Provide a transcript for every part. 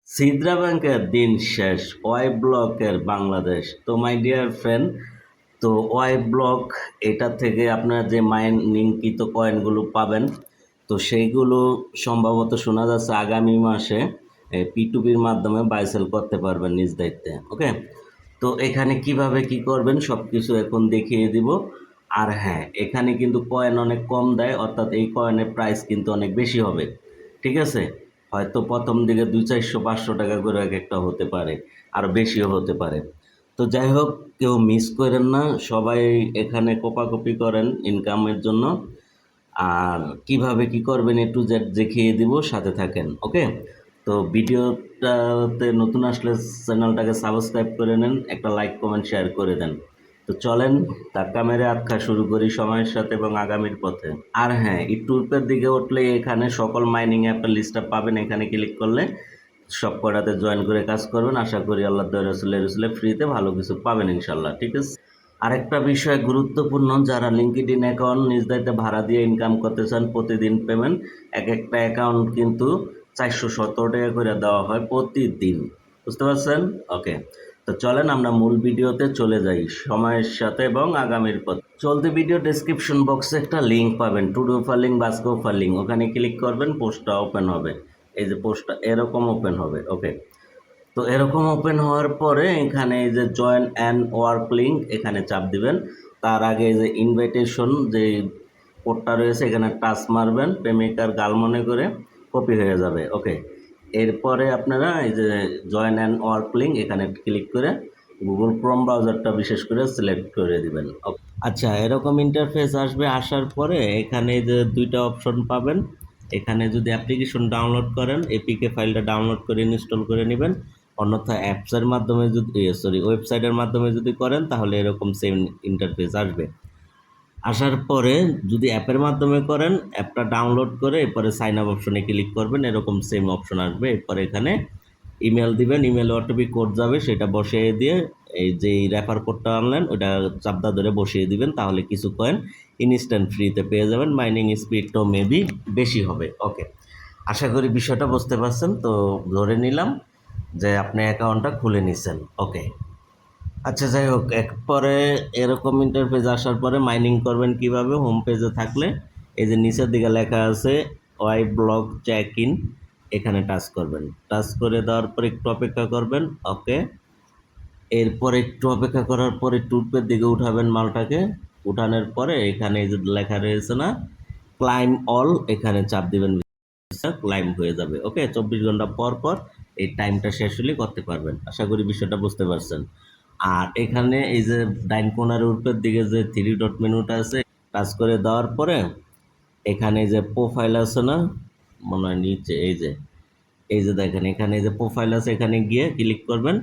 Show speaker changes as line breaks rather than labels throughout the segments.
সিদ্রা ব্যাংকের দিন শেষ, ওয়াই ব্লকের বাংলাদেশ। তো মাই ডিয়ার ফ্রেন্ড, তো ওয়াই ব্লক এটা থেকে আপনার যে মাইনিংকৃত কয়েনগুলো পাবেন, তো সেইগুলো সম্ভবত শোনা যাচ্ছে আগামী মাসে P2P-র মাধ্যমে বাই সেল করতে পারবেন নিজ দায়িত্বে। ওকে, তো এখানে কিভাবে কি করবেন সব কিছু এখন দেখিয়ে দিব। আর হ্যাঁ, এখানে কিন্তু কয়েন অনেক কম দেয়, অর্থাৎ এই কয়েনের প্রাইস কিন্তু অনেক বেশি হবে। ঠিক আছে, হয়তো প্রথম দিকে 200-400 টাকা করে এক একটা হতে পারে, আরও বেশিও হতে পারে। তো যাই হোক, কেউ মিস করেন না, সবাই এখানে কোপাকুপি করেন ইনকামের জন্য। আর কিভাবে কি করবেন টু জেড দেখিয়ে দিব, সাথে থাকেন। ওকে, তো ভিডিওটাতে নতুন আসলে চ্যানেলটাকে সাবস্ক্রাইব করে নেন, একটা লাইক কমেন্ট শেয়ার করে দেন। তো চলেন ধাক্কা মেরে আটকা শুরু করি সময়ের সাথে এবং আগামীর পথে। আর হ্যাঁ, একটু উপরের দিকে উঠলে এখানে সকল মাইনিং অ্যাপের লিস্টটা পাবেন। এখানে ক্লিক করলে সব কটাতে জয়েন করে কাজ করবেন। আশা করি আল্লাহ রসুলের ফ্রিতে ভালো কিছু পাবেন ইনশাল্লাহ। ঠিক আছে, আরেকটা বিষয় গুরুত্বপূর্ণ, যারা লিঙ্কডইন অ্যাকাউন্ট নিজ দায়িত্বে ভাড়া দিয়ে ইনকাম করতে চান, প্রতিদিন পেমেন্ট, এক একটা অ্যাকাউন্ট কিন্তু 417 টাকা করে দেওয়া হয় প্রতিদিন। বুঝতে পারছেন? ওকে, তো চলেন আমরা মূল ভিডিওতে চলে যাই সময়ের সাথে এবং আগামীর পথ। চলতি ভিডিও ডেসক্রিপশন বক্সে একটা লিঙ্ক পাবেন, Tudu offer link, বাস্কো offer link. ওখানে ক্লিক করবেন, পোস্টটা ওপেন হবে। এই যে পোস্টটা এরকম ওপেন হবে। ওকে, তো এরকম ওপেন হওয়ার পরে এখানে এই যে জয়েন অ্যান্ড ওয়ার্ক লিঙ্ক, এখানে চাপ দিবেন। তার আগে এই যে ইনভাইটেশন যে কোডটা রয়েছে এখানে টাচ মারবেন, প্রেমিকার গাল মনে করে কপি হয়ে যাবে। ওকে, এরপরে আপনারা এই যে জয়েন অ্যান্ড ওয়ার্ক লিঙ্ক এখানে ক্লিক করে গুগল ক্রোম ব্রাউজারটা বিশেষ করে সিলেক্ট করে দিবেন। আচ্ছা, এরকম ইন্টারফেস আসবে। আসার পরে এখানে যে দুইটা অপশন পাবেন। এখানে যদি অ্যাপ্লিকেশন ডাউনলোড করেন, এপিকে ফাইলটা ডাউনলোড করে ইনস্টল করে নেবেন। অন্যথায় অ্যাপসের মাধ্যমে যদি ওয়েবসাইটের মাধ্যমে যদি করেন তাহলে এরকম সেম ইন্টারফেস আসবে। আসার পরে যদি অ্যাপের মাধ্যমে করেন, অ্যাপটা ডাউনলোড করে এরপরে সাইন আপ অপশনে ক্লিক করবেন, এরকম সেম অপশন আসবে। এরপরে এখানে ইমেল দিবেন, ইমেলে ওটিপি কোড যাবে, সেটা বসিয়ে দিয়ে এই যে রেফার কোডটা আনলেন ওটা চাপদা ধরে বসিয়ে দিবেন, তাহলে কিছু কয়েন ইনস্ট্যান্ট ফ্রিতে পেয়ে যাবেন। মাইনিং স্পিডটাও মেবি বেশি হবে। ওকে, আশা করি বিষয়টা বুঝতে পারছেন। তো ধরে নিলাম যে আপনি অ্যাকাউন্টটা খুলে নিছেন। ওকে, আচ্ছা যাই হোক, একবারে এরকম ইন্টারফেস আসার পরে মাইনিং করবেন কিভাবে, হোম পেজে থাকলে এই যে নিচের দিকে লেখা আছে ওয়াই ব্লক চেক ইন, এখানে টাচ করবেন। টাচ করে দেওয়ার পর একটু অপেক্ষা করবেন। ওকে, এরপর একটু অপেক্ষা করার পরে টুপের দিকে উঠাবেন মালটাকে। উঠানোর পরে এখানে এই যে লেখা রয়েছে না ক্লাইম অল, এখানে চাপ দিবেন, ক্লাইম হয়ে যাবে। ওকে, 24 ঘন্টা পর পর এই টাইমটা শেষ হলে করতে পারবেন। আশা করি বিষয়টা বুঝতে পারছেন। আর এখানে এই যে ডাইন কোণার উপরের দিকে যে 3 ডট মেনুটা আছে, টাচ করে দেওয়ার পরে এখানে যে প্রোফাইল আছে না, মনে হয় নিচে, এই যে দেখেন এখানে যে প্রোফাইল আছে, এখানে গিয়ে ক্লিক করবেন।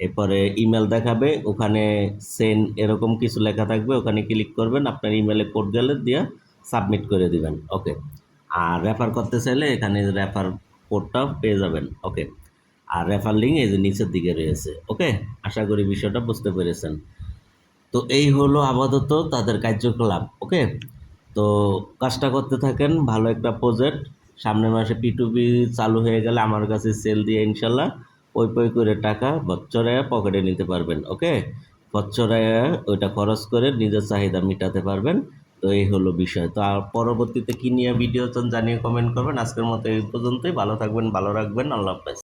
এরপরে ইমেল দেখাবে, ওখানে সেন্ড এরকম কিছু লেখা থাকবে, ওখানে ক্লিক করবেন, আপনার ইমেলে কোড গেলে দিয়ে সাবমিট করে দিবেন। ওকে, আর রেফার করতে চাইলে এখানে রেফার কোডটা পেয়ে যাবেন। ওকে, আর রেফার লিঙ্ক এই যে নিচের দিকে রয়েছে। ওকে, আশা করি বিষয়টা বুঝতে পেরেছেন। তো এই হলো আপাতত তাদের কার্যকলাপ। ওকে, তো কাজটা করতে থাকেন, ভালো একটা প্রজেক্ট। সামনের মাসে P2P চালু হয়ে গেলে আমার কাছে সেল দিয়ে ইনশাল্লাহ পই করে টাকা বচ্চরায়া পকেটে নিতে পারবেন। ওকে, বচ্চরায়া ওইটা খরচ করে নিজের চাহিদা মেটাতে পারবেন। তো এই হলো বিষয়। তো আর পরবর্তীতে কি নিয়ে ভিডিও চান জানিয়ে কমেন্ট করবেন। আজকের মতো এই পর্যন্তই। ভালো থাকবেন, ভালো রাখবেন। আল্লাহ হাফেজ।